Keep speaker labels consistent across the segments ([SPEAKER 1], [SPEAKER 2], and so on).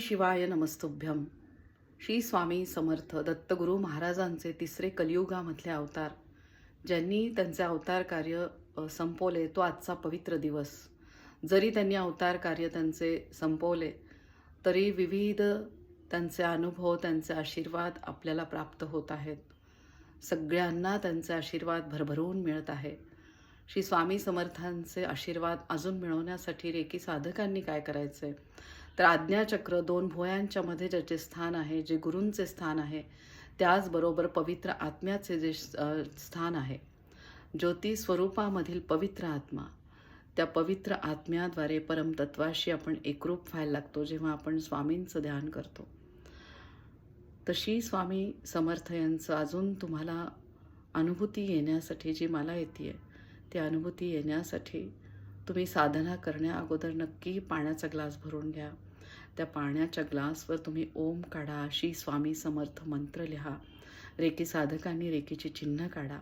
[SPEAKER 1] शिवाय नमस्तुभ्यम. श्री स्वामी समर्थ दत्तगुरु महाराजांचे तिसरे कलियुगामधले अवतार, ज्यांनी त्यांचे अवतार कार्य संपवले, तो आजचा पवित्र दिवस. जरी त्यांनी अवतार कार्य त्यांचे संपवले तरी विविध त्यांचे अनुभव, त्यांचे आशीर्वाद आपल्याला प्राप्त होत आहेत. सगळ्यांना त्यांचे आशीर्वाद भरभरून मिळत आहे. श्री स्वामी समर्थांचे आशीर्वाद अजून मिळवण्यासाठी रेकी साधकांनी काय करायचे, तर आज्ञाचक्र 2 भुवयांच्या मध्ये ज्याचे स्थान आहे, जे गुरूंचे स्थान आहे, त्याचबरोबर पवित्र आत्म्याचे जे स्थान आहे, ज्योती स्वरूपामधील पवित्र आत्मा, त्या पवित्र आत्म्याद्वारे परमतत्वाशी आपण एकरूप व्हायला लागतो जेव्हा आपण स्वामींचं ध्यान करतो. तशी स्वामी समर्थ यांचं अजून तुम्हाला अनुभूती येण्यासाठी, जी मला येते आहे ती अनुभूती येण्यासाठी तुम्ही साधना करण्या अगोदर नक्की पाण्याचा ग्लास भरून घ्या. त्या पाण्याच्या ग्लासवर तुम्ही ओम काढा, श्री स्वामी समर्थ मंत्र लिहा, रेकी साधकांनी रेकीची चिन्ह काढा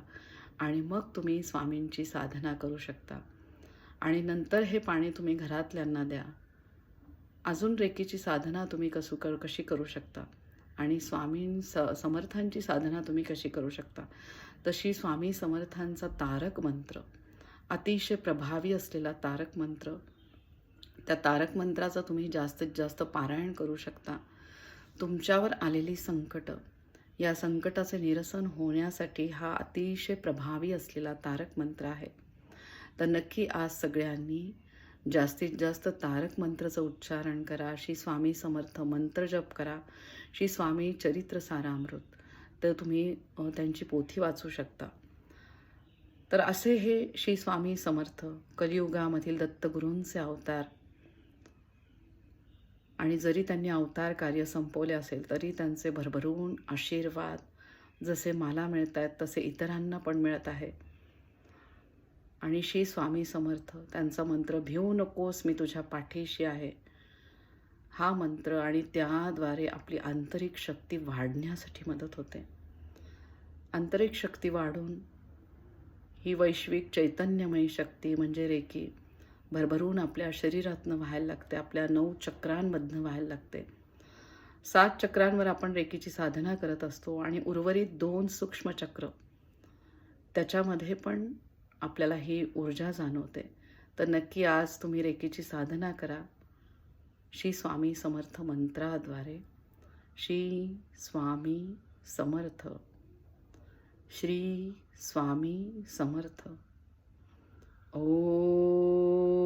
[SPEAKER 1] आणि मग तुम्ही स्वामींची साधना करू शकता. आणि नंतर हे पाणी तुम्ही घरातल्यांना द्या. अजून रेकीची साधना तुम्ही कशी करू शकता आणि समर्थांची साधना तुम्ही कशी करू शकता, तशी स्वामी समर्थांचा तारक मंत्र, अतिशय प्रभावी असलेला तारक मंत्र, त्या तारक मंत्राचा तुम्ही जास्तीत जास्त पारायण करू शकता. तुमच्यावर आलेली संकट, या संकटाचे निरसन होण्यासाठी हा अतिशय प्रभावी असलेला तारक मंत्र आहे. तर नक्की आज सगळ्यांनी जास्तीत जास्त तारक मंत्राचं उच्चारण करा. श्री स्वामी समर्थ मंत्र जप करा. श्री स्वामी चरित्र सारामृत, तर तुम्ही त्यांची पोथी वाचू शकता. तर असे हे श्री स्वामी समर्थ कलियुगामधील दत्तगुरूंचे अवतार. आणि जरी त्यांनी अवतार कार्य संपवले असेल तरी त्यांचे भरभरून आशीर्वाद जसे मला मिळत आहेत तसे इतरांना पण मिळत आहे. आणि श्री स्वामी समर्थ त्यांचा मंत्र, भिवू नकोस मी तुझ्या पाठीशी आहे, हा मंत्र, आणि त्याद्वारे आपली आंतरिक शक्ती वाढण्यासाठी मदत होते. आंतरिक शक्ती वाढून ही वैश्विक चैतन्यमयी शक्ती म्हणजे रेकी भरभरून आपल्या शरीरातनं व्हायला लागते, आपल्या 9 चक्रांमधनं व्हायला लागते. 7 चक्रांवर आपण रेकीची साधना करत असतो आणि उर्वरित 2 सूक्ष्म चक्र, त्याच्यामध्ये पण आपल्याला ही ऊर्जा जाणवते. तर नक्की आज तुम्ही रेकीची साधना करा श्री स्वामी समर्थ मंत्राद्वारे. श्री स्वामी समर्थ, श्री स्वामी समर्थ. ओ